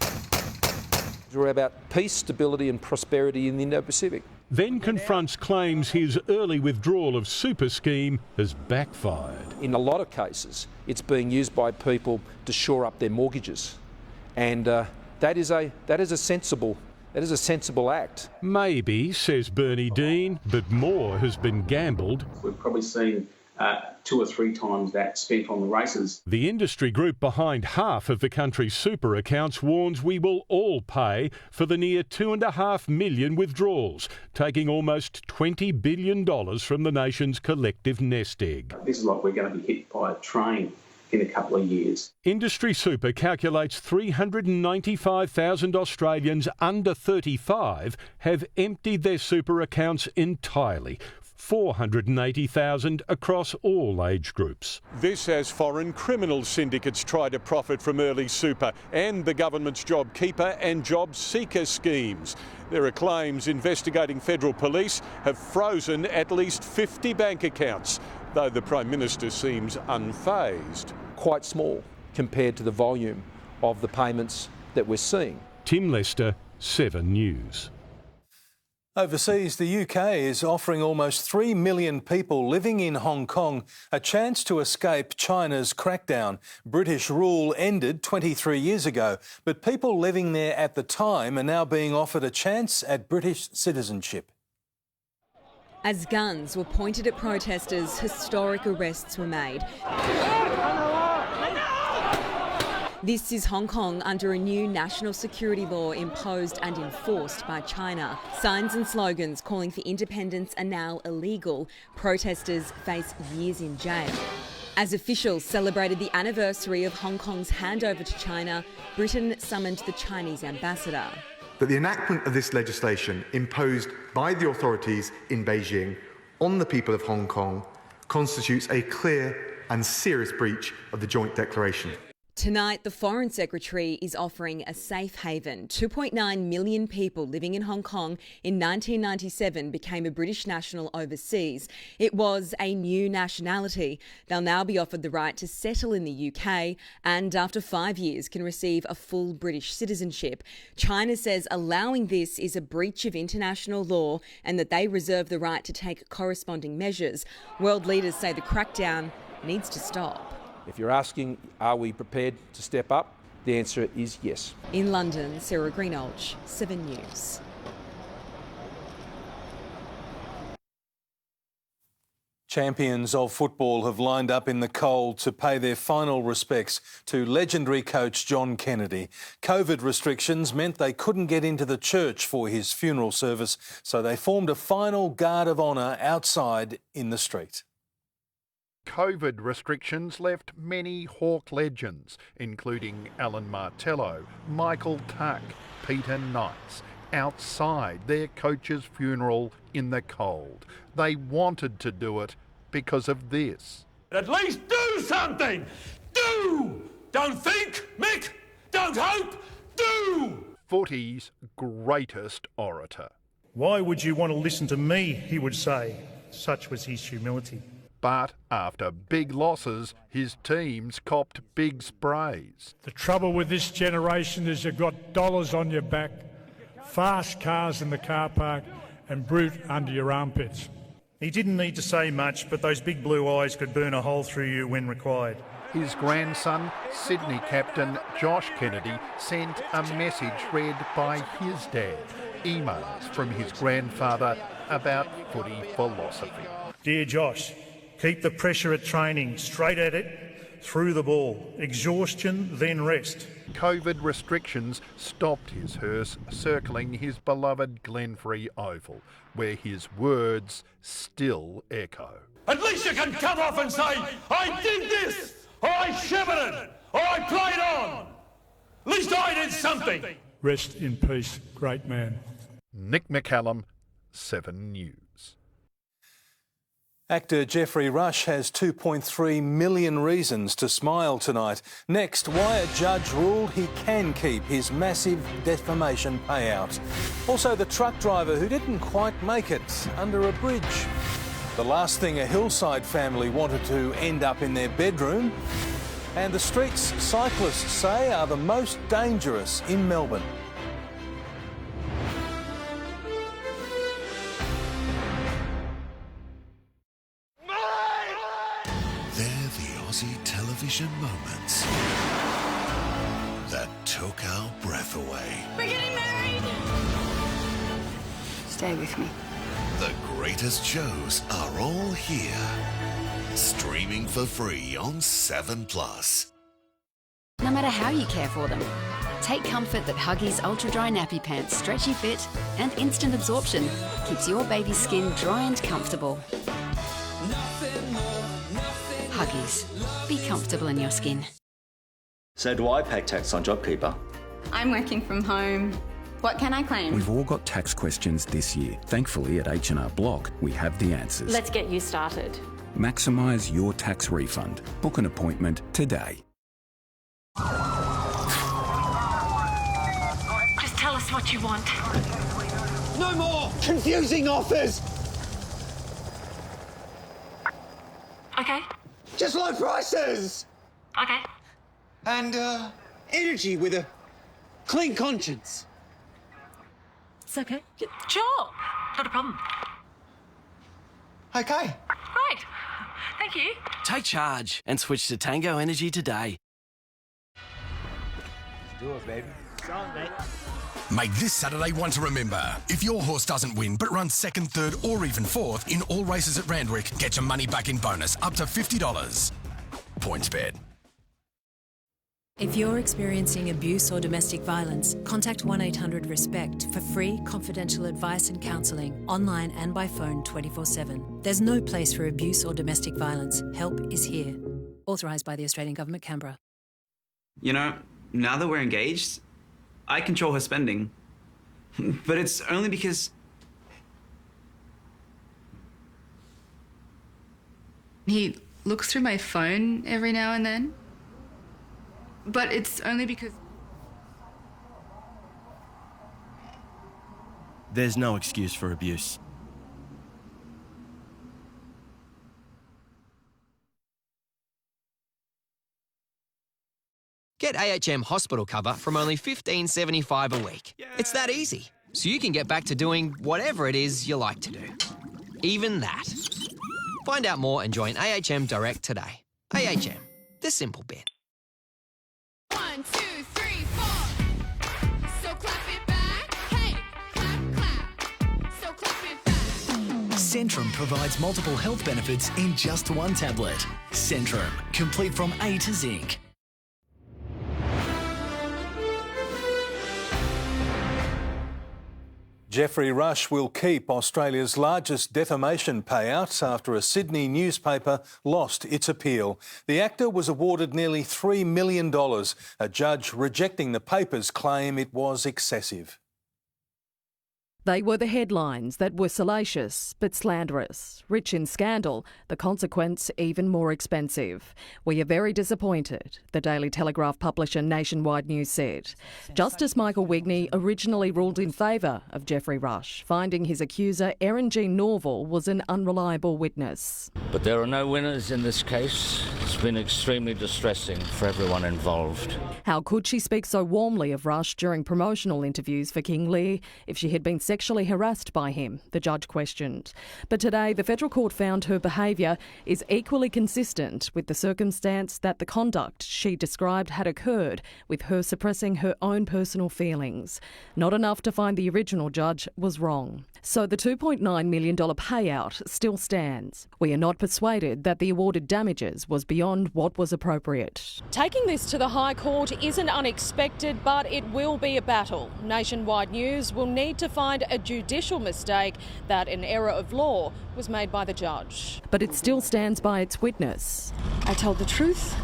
We're about peace, stability and prosperity in the Indo-Pacific. Then confronts claims his early withdrawal of super scheme has backfired. In a lot of cases, it's being used by people to shore up their mortgages, and that is a sensible act. Maybe, says Bernie Dean, but more has been gambled. We've probably seen 2 or 3 times that spent on the races. The industry group behind half of the country's super accounts warns we will all pay for the near 2.5 million withdrawals, taking almost $20 billion from the nation's collective nest egg. This is like we're going to be hit by a train in a couple of years. Industry Super calculates 395,000 Australians under 35 have emptied their super accounts entirely. 480,000 across all age groups. This as foreign criminal syndicates try to profit from early super and the government's JobKeeper and Job Seeker schemes. There are claims investigating federal police have frozen at least 50 bank accounts, though the Prime Minister seems unfazed. Quite small compared to the volume of the payments that we're seeing. Tim Lester, 7 News. Overseas, the UK is offering almost 3 million people living in Hong Kong a chance to escape China's crackdown. British rule ended 23 years ago, but people living there at the time are now being offered a chance at British citizenship. As guns were pointed at protesters, historic arrests were made. This is Hong Kong under a new national security law imposed and enforced by China. Signs and slogans calling for independence are now illegal. Protesters face years in jail. As officials celebrated the anniversary of Hong Kong's handover to China, Britain summoned the Chinese ambassador. That the enactment of this legislation imposed by the authorities in Beijing on the people of Hong Kong constitutes a clear and serious breach of the joint declaration. Tonight, the Foreign Secretary is offering a safe haven. 2.9 million people living in Hong Kong in 1997 became a British national overseas. It was a new nationality. They'll now be offered the right to settle in the UK and after 5 years can receive a full British citizenship. China says allowing this is a breach of international law and that they reserve the right to take corresponding measures. World leaders say the crackdown needs to stop. If you're asking, are we prepared to step up? The answer is yes. In London, Sarah Greenolch, 7 News. Champions of football have lined up in the cold to pay their final respects to legendary coach John Kennedy. COVID restrictions meant they couldn't get into the church for his funeral service, so they formed a final guard of honour outside in the street. COVID restrictions left many Hawk legends, including Alan Martello, Michael Tuck, Peter Knights, outside their coach's funeral in the cold. They wanted to do it because of this. At least do something! Do! Don't think, Mick! Don't hope! Do! Footy's greatest orator. Why would you want to listen to me, he would say. Such was his humility. But after big losses, his teams copped big sprays. The trouble with this generation is you've got dollars on your back, fast cars in the car park and brute under your armpits. He didn't need to say much, but those big blue eyes could burn a hole through you when required. His grandson, Sydney captain Josh Kennedy, sent a message read by his dad, emails from his grandfather about footy philosophy. Dear Josh, keep the pressure at training straight at it, through the ball. Exhaustion, then rest. COVID restrictions stopped his hearse circling his beloved Glenfrey Oval, where his words still echo. At least you can come off and say, I did this, or I shivered it, or I played on. At least I did something. Rest in peace, great man. Nick McCallum, 7 News. Actor Geoffrey Rush has 2.3 million reasons to smile tonight. Next, why a judge ruled he can keep his massive defamation payout. Also, the truck driver who didn't quite make it under a bridge. The last thing a hillside family wanted to end up in their bedroom. And the streets cyclists say are the most dangerous in Melbourne. Television moments that took our breath away. We're getting married! Stay with me. The greatest shows are all here. Streaming for free on 7+. No matter how you care for them, take comfort that Huggies Ultra Dry Nappy Pants stretchy fit and instant absorption keeps your baby's skin dry and comfortable. Huggies. Be comfortable in your skin. So do I pay tax on JobKeeper? I'm working from home. What can I claim? We've all got tax questions this year. Thankfully, at H&R Block, we have the answers. Let's get you started. Maximise your tax refund. Book an appointment today. Just tell us what you want. No more confusing offers! Okay. Just low prices! Okay. And, energy with a clean conscience. It's okay. Sure. Not a problem. Okay. Great. Thank you. Take charge and switch to Tango Energy today. Let's do it, baby. It's on, mate. Make this Saturday one to remember. If your horse doesn't win but runs second, third or even fourth in all races at Randwick, get your money back in bonus up to $50. PointsBet. If you're experiencing abuse or domestic violence, contact 1-800-RESPECT for free, confidential advice and counselling, online and by phone 24/7. There's no place for abuse or domestic violence. Help is here. Authorised by the Australian Government, Canberra. You know, now that we're engaged, I control her spending. But it's only because... He looks through my phone every now and then. But it's only because... There's no excuse for abuse. Get AHM hospital cover from only $15.75 a week. It's that easy, so you can get back to doing whatever it is you like to do. Even that. Find out more and join AHM Direct today. AHM, the simple bit. 1, 2, 3, 4. So clap it back. Hey, clap, clap. So clap it back. Centrum provides multiple health benefits in just one tablet. Centrum, complete from A to Zinc. Jeffrey Rush will keep Australia's largest defamation payout after a Sydney newspaper lost its appeal. The actor was awarded nearly $3 million, a judge rejecting the paper's claim it was excessive. They were the headlines that were salacious but slanderous, rich in scandal, the consequence even more expensive. We are very disappointed, the Daily Telegraph publisher Nationwide News said. Justice Michael Wigney originally ruled in favour of Jeffrey Rush, finding his accuser Erin Jean Norval was an unreliable witness. But there are no winners in this case. It's been extremely distressing for everyone involved. How could she speak so warmly of Rush during promotional interviews for King Lear if she had been sexually harassed by him, the judge questioned. But today, the federal court found her behaviour is equally consistent with the circumstance that the conduct she described had occurred, with her suppressing her own personal feelings. Not enough to find the original judge was wrong. So the $2.9 million payout still stands. We are not persuaded that the awarded damages was beyond what was appropriate. Taking this to the High Court isn't unexpected, but it will be a battle. Nationwide News will need to find a judicial mistake that an error of law was made by the judge. But it still stands by its witness. I told the truth.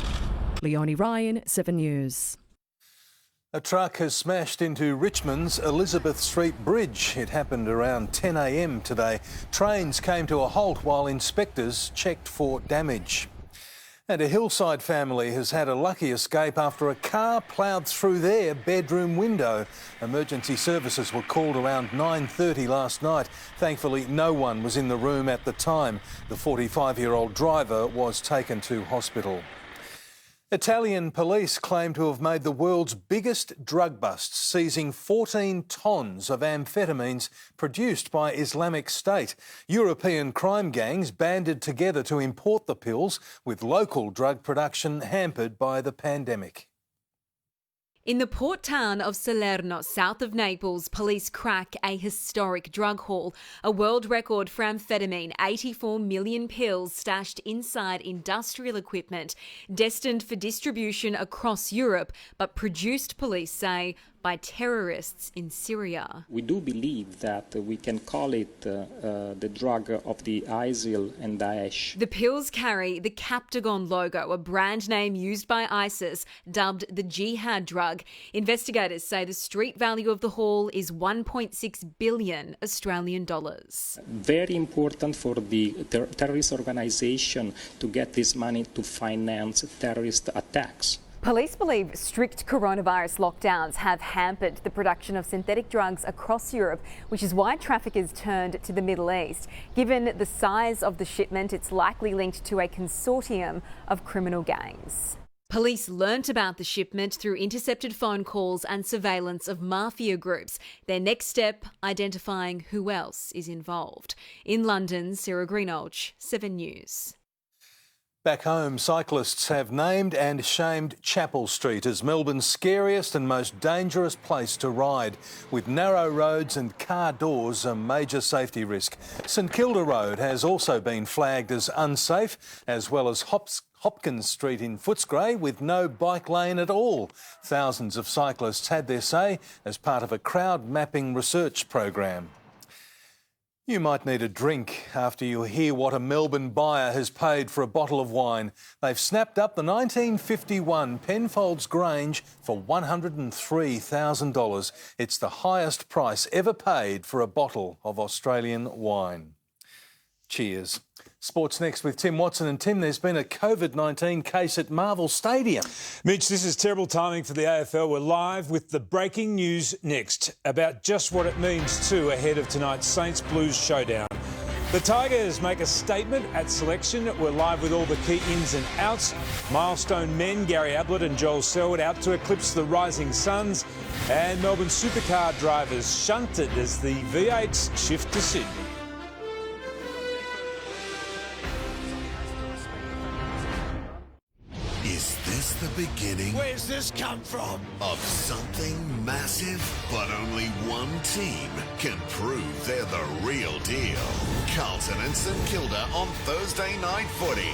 Leonie Ryan, 7 News. A truck has smashed into Richmond's Elizabeth Street Bridge. It happened around 10 a.m. today. Trains came to a halt while inspectors checked for damage. And a Hillside family has had a lucky escape after a car ploughed through their bedroom window. Emergency services were called around 9:30 last night. Thankfully, no one was in the room at the time. The 45-year-old driver was taken to hospital. Italian police claim to have made the world's biggest drug bust, seizing 14 tonnes of amphetamines produced by Islamic State. European crime gangs banded together to import the pills, with local drug production hampered by the pandemic. In the port town of Salerno, south of Naples, police crack a historic drug haul. A world record for amphetamine, 84 million pills stashed inside industrial equipment, destined for distribution across Europe, but produced, police say, by terrorists in Syria. We do believe that we can call it the drug of the ISIL and Daesh. The pills carry the Captagon logo, a brand name used by ISIS, dubbed the jihad drug. Investigators say the street value of the haul is 1.6 billion Australian dollars. Very important for the terrorist organisation to get this money to finance terrorist attacks. Police believe strict coronavirus lockdowns have hampered the production of synthetic drugs across Europe, which is why traffickers turned to the Middle East. Given the size of the shipment, it's likely linked to a consortium of criminal gangs. Police learnt about the shipment through intercepted phone calls and surveillance of mafia groups. Their next step, identifying who else is involved. In London, Sarah Greenhalgh, 7 News. Back home, cyclists have named and shamed Chapel Street as Melbourne's scariest and most dangerous place to ride, with narrow roads and car doors a major safety risk. St Kilda Road has also been flagged as unsafe, as well as Hopkins Street in Footscray with no bike lane at all. Thousands of cyclists had their say as part of a crowd mapping research program. You might need a drink after you hear what a Melbourne buyer has paid for a bottle of wine. They've snapped up the 1951 Penfolds Grange for $103,000. It's the highest price ever paid for a bottle of Australian wine. Cheers. Sports next with Tim Watson. And Tim, there's been a COVID-19 case at Marvel Stadium. Mitch, this is terrible timing for the AFL. We're live with the breaking news next about just what it means too ahead of tonight's Saints Blues showdown. The Tigers make a statement at selection. We're live with all the key ins and outs. Milestone men Gary Ablett and Joel Selwood out to eclipse the Rising Suns. And Melbourne supercar drivers shunted as the V8s shift to Sydney. Is this the beginning? Where's this this come from? Of something massive, but only one team can prove they're the real deal. Carlton and St Kilda on Thursday Night Footy.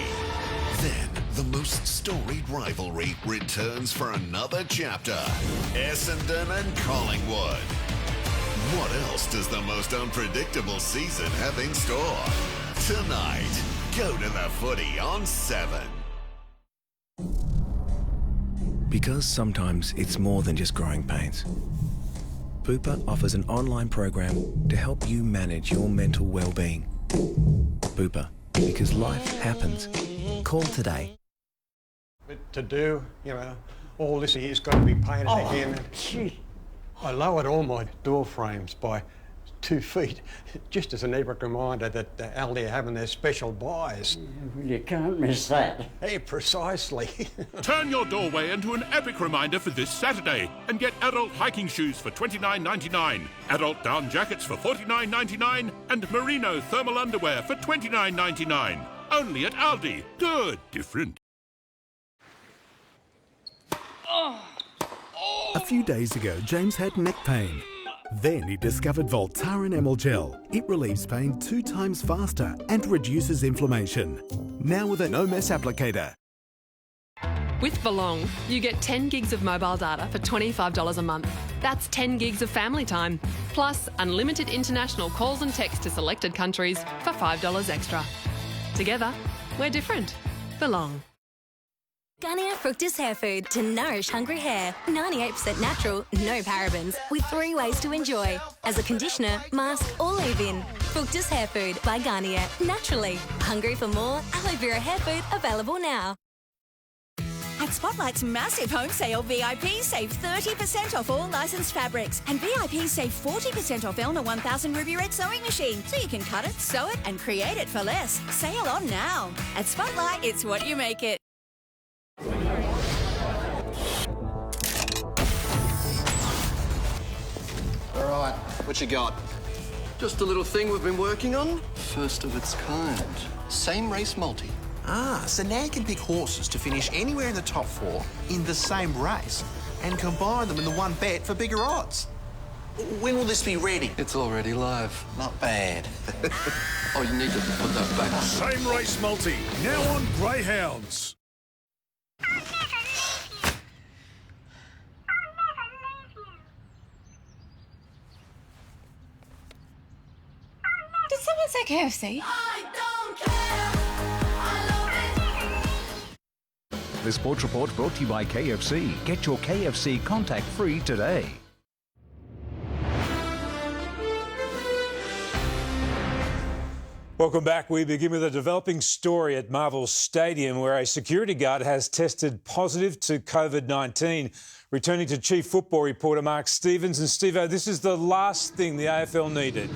Then, the most storied rivalry returns for another chapter. Essendon and Collingwood. What else does the most unpredictable season have in store? Tonight, go to the footy on 7. Because sometimes it's more than just growing pains. Bupa offers an online program to help you manage your mental well-being. Bupa, because life happens. Call today. But to do, all this here's got to be painted again. Gee. I lowered all my door frames by 2 feet, just as an epic reminder that Aldi are having their special buys. You can't miss that. Hey, precisely. Turn your doorway into an epic reminder for this Saturday and get adult hiking shoes for $29.99, adult down jackets for $49.99 and merino thermal underwear for $29.99. Only at Aldi. Good, different. A few days ago, James had neck pain. Then he discovered Voltaren Emel Gel. It relieves pain 2 times faster and reduces inflammation. Now with a no-mess applicator. With Belong, you get 10 gigs of mobile data for $25 a month. That's 10 gigs of family time, plus unlimited international calls and texts to selected countries for $5 extra. Together, we're different. Belong. Garnier Fructis Hair Food to nourish hungry hair. 98% natural, no parabens, with 3 ways to enjoy. As a conditioner, mask or leave-in. Fructis Hair Food by Garnier. Naturally. Hungry for more? Aloe Vera Hair Food available now. At Spotlight's massive home sale, VIP save 30% off all licensed fabrics. And VIP save 40% off Elna 1000 Ruby Red sewing machine. So you can cut it, sew it and create it for less. Sale on now. At Spotlight, it's what you make it. All right, what you got? Just a little thing we've been working on. First of its kind. Same race multi. Ah, so now you can pick horses to finish anywhere in the top 4 in the same race and combine them in the one bet for bigger odds. When will this be ready? It's already live. Not bad. Oh, you need to put that back. Same race multi, now on Greyhounds. Did someone say KFC? The Sports Report brought to you by KFC. Get your KFC contact-free today. Welcome back. We begin with a developing story at Marvel Stadium where a security guard has tested positive to COVID-19. Returning to Chief Football reporter Mark Stevens. And Steve-O, this is the last thing the AFL needed.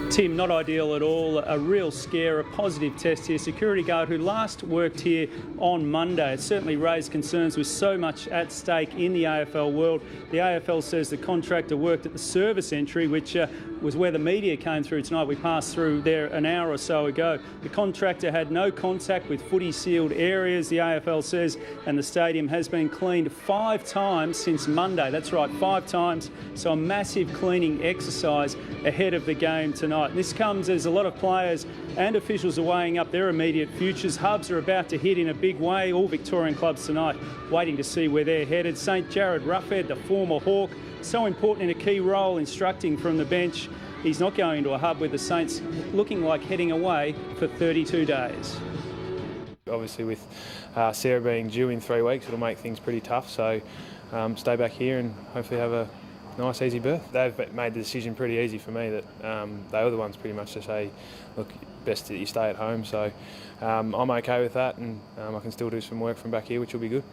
Tim, not ideal at all. A real scare, a positive test here. Security guard who last worked here on Monday. It certainly raised concerns with so much at stake in the AFL world. The AFL says the contractor worked at the service entry, which was where the media came through tonight. We passed through there an hour or so ago. The contractor had no contact with footy-sealed areas, the AFL says, and the stadium has been cleaned 5 times since Monday. That's right, 5 times. So a massive cleaning exercise ahead of the game tonight. This comes as a lot of players and officials are weighing up their immediate futures. Hubs are about to hit in a big way. All Victorian clubs tonight waiting to see where they're headed. St Jared Ruffhead, the former Hawk, so important in a key role, instructing from the bench. He's not going into a hub with the Saints looking like heading away for 32 days. Obviously with Sarah being due in 3 weeks, it'll make things pretty tough. So stay back here and hopefully have a nice, easy birth. They've made the decision pretty easy for me that they were the ones pretty much to say, look, best that you stay at home. So I'm okay with that, and I can still do some work from back here, which will be good.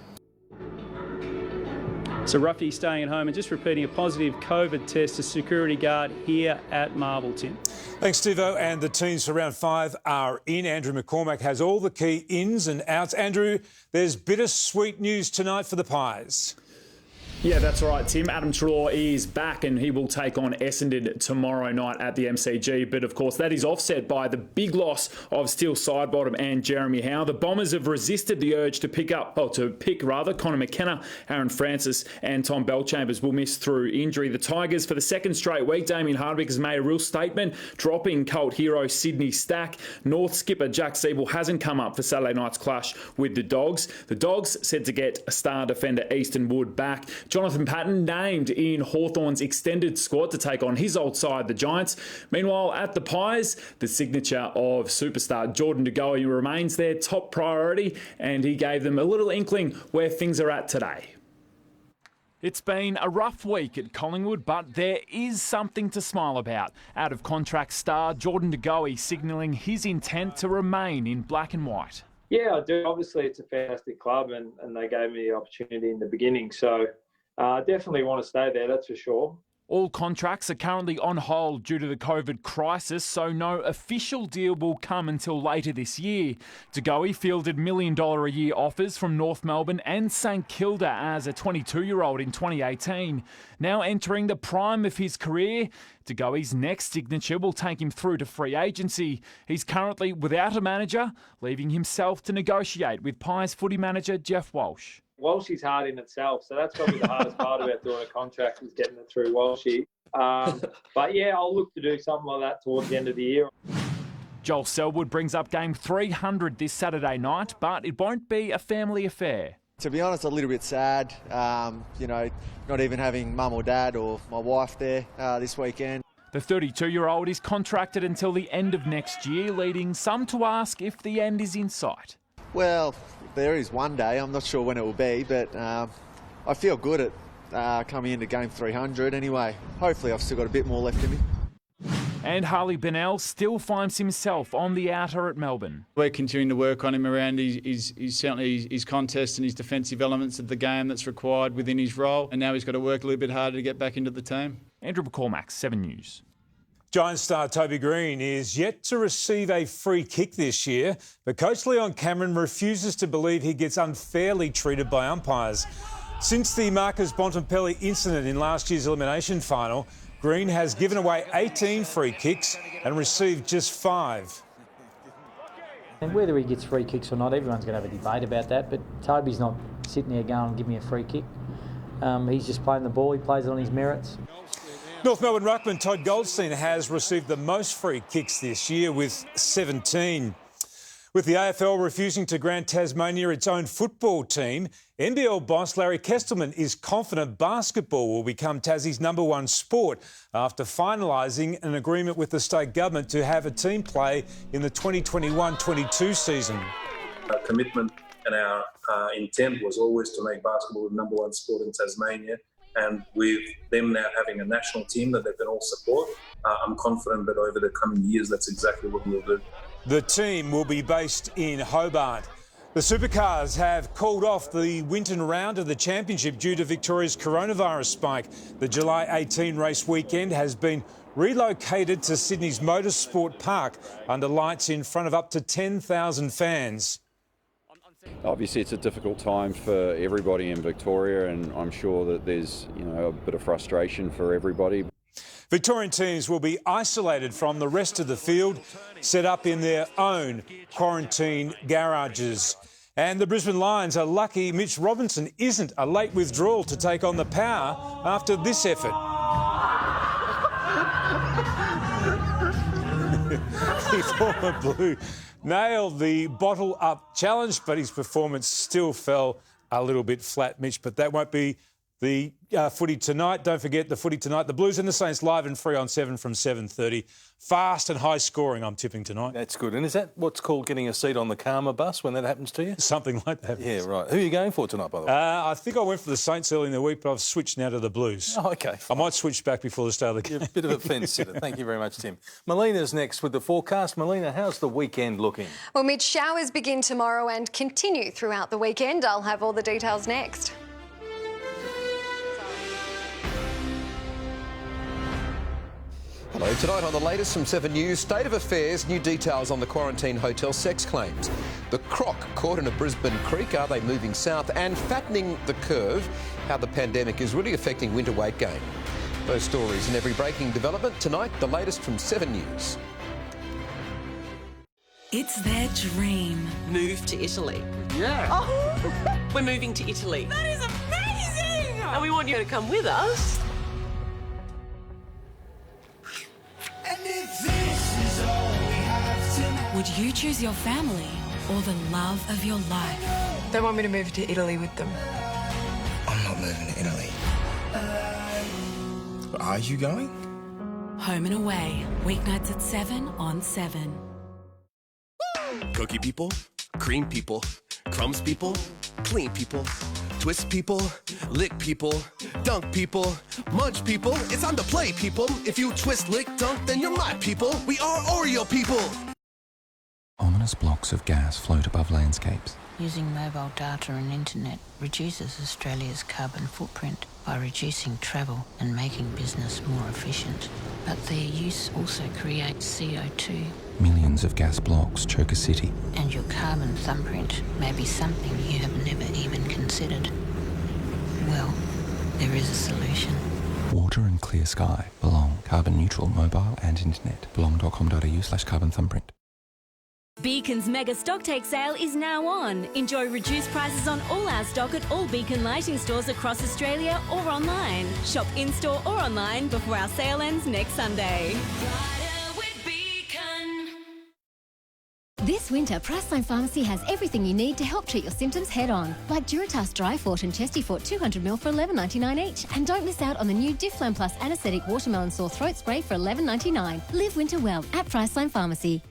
So Ruffy staying at home and just repeating a positive COVID test to security guard here at Marvel, Tim. Thanks, Steve-O. And the teams for round 5 are in. Andrew McCormack has all the key ins and outs. Andrew, there's bittersweet news tonight for the Pies. Yeah, that's right, Tim. Adam Treloar is back and he will take on Essendon tomorrow night at the MCG. But of course, that is offset by the big loss of Steele Sidebottom and Jeremy Howe. The Bombers have resisted the urge to pick Connor McKenna, Aaron Francis and Tom Bellchambers will miss through injury. The Tigers, for the second straight week, Damien Hardwick has made a real statement, dropping cult hero Sydney Stack. North skipper Jack Siebel hasn't come up for Saturday night's clash with the Dogs. The Dogs said to get a star defender Easton Wood back. Jonathan Patton named in Hawthorn's extended squad to take on his old side, the Giants. Meanwhile, at the Pies, the signature of superstar Jordan De Goey remains their top priority, and he gave them a little inkling where things are at today. It's been a rough week at Collingwood, but there is something to smile about. Out-of-contract star Jordan De Goey signalling his intent to remain in black and white. Yeah, I do. Obviously, it's a fantastic club and they gave me the opportunity in the beginning. So definitely want to stay there, that's for sure. All contracts are currently on hold due to the COVID crisis, so no official deal will come until later this year. De Goey fielded $1 million a year offers from North Melbourne and St Kilda as a 22-year-old in 2018. Now entering the prime of his career, De Goey's next signature will take him through to free agency. He's currently without a manager, leaving himself to negotiate with Pies footy manager Jeff Walsh. Walshy's hard in itself, so that's probably the hardest part about doing a contract is getting it through Walshy. But yeah, I'll look to do something like that towards the end of the year. Joel Selwood brings up game 300 this Saturday night, but it won't be a family affair. To be honest, a little bit sad, not even having mum or dad or my wife there this weekend. The 32-year-old is contracted until the end of next year, leading some to ask if the end is in sight. Well, there is one day. I'm not sure when it will be, but I feel good at coming into game 300 anyway. Hopefully I've still got a bit more left in me. And Harley Bennell still finds himself on the outer at Melbourne. We're continuing to work on him around his contest and his defensive elements of the game that's required within his role. And now he's got to work a little bit harder to get back into the team. Andrew McCormack, 7 News. Giants star Toby Green is yet to receive a free kick this year, but coach Leon Cameron refuses to believe he gets unfairly treated by umpires. Since the Marcus Bontempelli incident in last year's elimination final, Green has given away 18 free kicks and received just 5. And whether he gets free kicks or not, everyone's going to have a debate about that, but Toby's not sitting there going, give me a free kick. He's just playing the ball, he plays it on his merits. North Melbourne ruckman Todd Goldstein has received the most free kicks this year with 17. With the AFL refusing to grant Tasmania its own football team, NBL boss Larry Kestelman is confident basketball will become Tassie's #1 sport after finalising an agreement with the state government to have a team play in the 2021-22 season. Our commitment and our intent was always to make basketball the #1 sport in Tasmania. And with them now having a national team that they can all support, I'm confident that over the coming years, that's exactly what we'll do. The team will be based in Hobart. The Supercars have called off the Winton round of the championship due to Victoria's coronavirus spike. The July 18 race weekend has been relocated to Sydney's Motorsport Park under lights in front of up to 10,000 fans. Obviously, it's a difficult time for everybody in Victoria, and I'm sure that there's a bit of frustration for everybody. Victorian teams will be isolated from the rest of the field, set up in their own quarantine garages. And the Brisbane Lions are lucky Mitch Robinson isn't a late withdrawal to take on the Power after this effort. The former Blue nailed the bottle-up challenge, but his performance still fell a little bit flat, Mitch. But that won't be the footy tonight. Don't forget the footy tonight. The Blues and the Saints live and free on 7 from 7:30. Fast and high scoring, I'm tipping tonight. That's good. And is that what's called getting a seat on the Karma bus when that happens to you? Something like that. Yeah, right. Who are you going for tonight, by the way? I think I went for the Saints early in the week, but I've switched now to the Blues. Oh, OK. I might switch back before the start of the game. You're a bit of a fence sitter. Thank you very much, Tim. Melina's next with the forecast. Melina, how's the weekend looking? Well, Mitch, showers begin tomorrow and continue throughout the weekend. I'll have all the details next. Hello, tonight on the latest from 7 News, State of Affairs, new details on the quarantine hotel sex claims. The croc caught in a Brisbane creek, are they moving south? And fattening the curve, how the pandemic is really affecting winter weight gain. Those stories and every breaking development tonight, the latest from 7 News. It's their dream. Move to Italy. Yeah. Oh, we're moving to Italy. That is amazing! And we want you to come with us. Would you choose your family or the love of your life? They want me to move to Italy with them. I'm not moving to Italy. Are you going? Home and Away, weeknights at 7 on 7. Cookie people, cream people, crumbs people, clean people, twist people, lick people, dunk people, munch people. It's on the play, people. If you twist, lick, dunk, then you're my people. We are Oreo people. Ominous blocks of gas float above landscapes. Using mobile data and internet reduces Australia's carbon footprint by reducing travel and making business more efficient. But their use also creates CO2. Millions of gas blocks choke a city. And your carbon thumbprint may be something you have never even considered. Well, there is a solution. Water and clear sky. Belong. Carbon neutral mobile and internet. Belong.com.au/carbon thumbprint. Beacon's mega stocktake sale is now on. Enjoy reduced prices on all our stock at all Beacon lighting stores across Australia or online. Shop in-store or online before our sale ends next Sunday. This winter, Priceline Pharmacy has everything you need to help treat your symptoms head-on. Like Duratas Dry Fort and Chesty Fort 200ml for $11.99 each. And don't miss out on the new Difflam Plus Anaesthetic Watermelon Sore Throat Spray for $11.99. Live winter well at Priceline Pharmacy.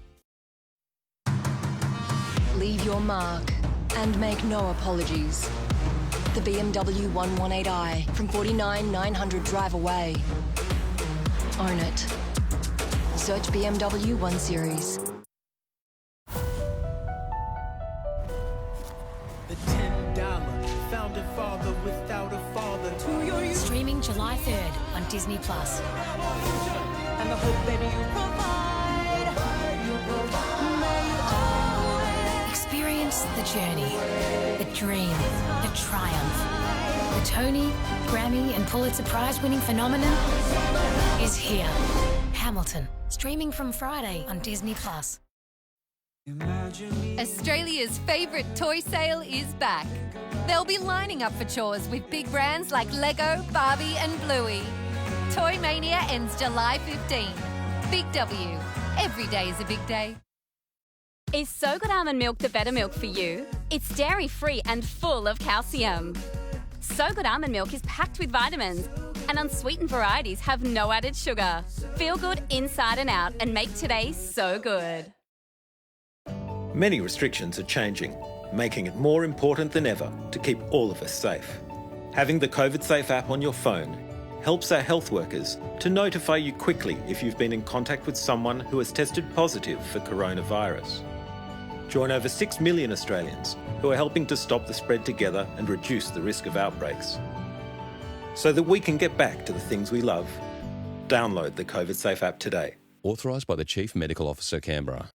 Leave your mark and make no apologies. The BMW 118i from 49,900 drive away. Own it. Search BMW 1 Series. The $10 founding father without a father. To your youth. Streaming July 3rd on Disney+. And the hope that you provide. Experience the journey, the dream, the triumph. The Tony, Grammy and Pulitzer Prize winning phenomenon is here. Hamilton, streaming from Friday on Disney+. Australia's favourite toy sale is back. They'll be lining up for chores with big brands like Lego, Barbie and Bluey. Toy Mania ends July 15. Big W. Every day is a big day. Is So Good almond milk the better milk for you? It's dairy-free and full of calcium. So Good almond milk is packed with vitamins, and unsweetened varieties have no added sugar. Feel good inside and out and make today so good. Many restrictions are changing, making it more important than ever to keep all of us safe. Having the COVID Safe app on your phone helps our health workers to notify you quickly if you've been in contact with someone who has tested positive for coronavirus. Join over 6 million Australians who are helping to stop the spread together and reduce the risk of outbreaks. So that we can get back to the things we love, download the COVID Safe app today. Authorised by the Chief Medical Officer, Canberra.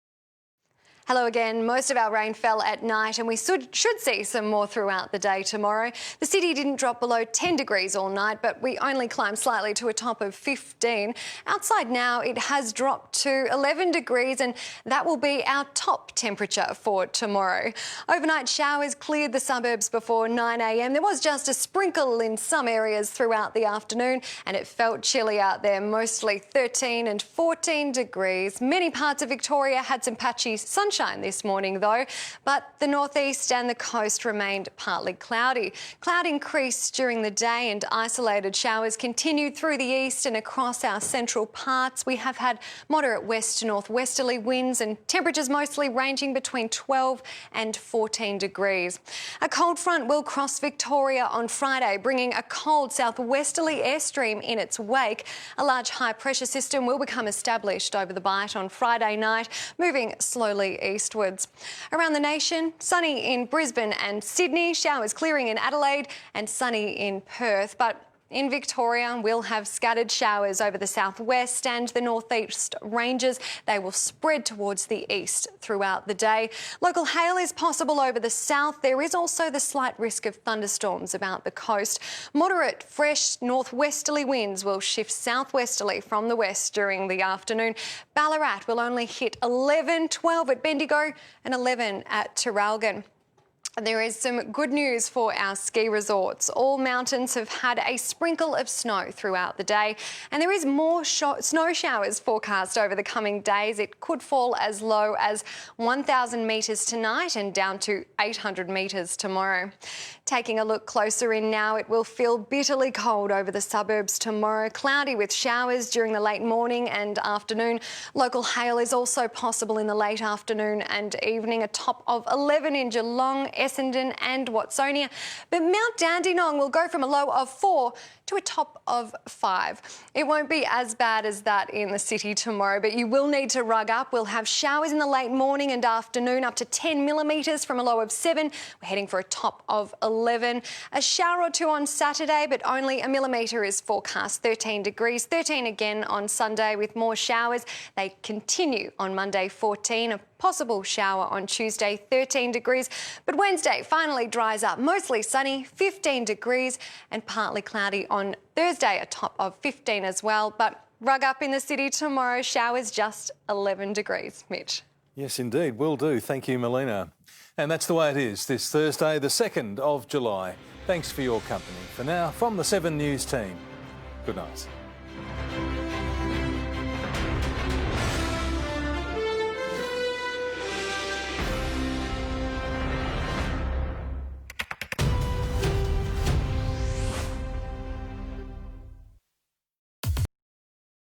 Hello again. Most of our rain fell at night and we should see some more throughout the day tomorrow. The city didn't drop below 10 degrees all night, but we only climbed slightly to a top of 15. Outside now, it has dropped to 11 degrees and that will be our top temperature for tomorrow. Overnight showers cleared the suburbs before 9 a.m. There was just a sprinkle in some areas throughout the afternoon and it felt chilly out there, mostly 13 and 14 degrees. Many parts of Victoria had some patchy sunshine this morning though, but the northeast and the coast remained partly cloudy. Cloud increased during the day and isolated showers continued through the east and across our central parts. We have had moderate west to northwesterly winds and temperatures mostly ranging between 12 and 14 degrees. A cold front will cross Victoria on Friday, bringing a cold southwesterly airstream in its wake. A large high pressure system will become established over the Bight on Friday night, moving slowly eastwards. Around the nation, sunny in Brisbane and Sydney, showers clearing in Adelaide and sunny in Perth. But In Victoria, we'll have scattered showers over the southwest and the northeast ranges. They will spread towards the east throughout the day. Local hail is possible over the south. There is also the slight risk of thunderstorms about the coast. Moderate, fresh northwesterly winds will shift southwesterly from the west during the afternoon. Ballarat will only hit 11, 12 at Bendigo and 11 at Traralgon. There is some good news for our ski resorts. All mountains have had a sprinkle of snow throughout the day, and there is more snow showers forecast over the coming days. It could fall as low as 1,000 metres tonight and down to 800 metres tomorrow. Taking a look closer in now, it will feel bitterly cold over the suburbs tomorrow. Cloudy with showers during the late morning and afternoon. Local hail is also possible in the late afternoon and evening. A top of 11 in Geelong, Essendon and Watsonia. But Mount Dandenong will go from a low of 4 to a top of 5. It won't be as bad as that in the city tomorrow, but you will need to rug up. We'll have showers in the late morning and afternoon, up to 10 millimetres from a low of 7. We're heading for a top of 11. A shower or two on Saturday, but only a millimetre is forecast. 13 degrees, 13 again on Sunday with more showers. They continue on Monday, 14. A possible shower on Tuesday, 13 degrees. But Wednesday finally dries up, mostly sunny, 15 degrees and partly cloudy on Thursday, a top of 15 as well. But rug up in the city tomorrow, showers just 11 degrees. Mitch. Yes, indeed, will do. Thank you, Melina. And that's the way it is this Thursday, the 2nd of July. Thanks for your company. For now, from the 7 News team, good night.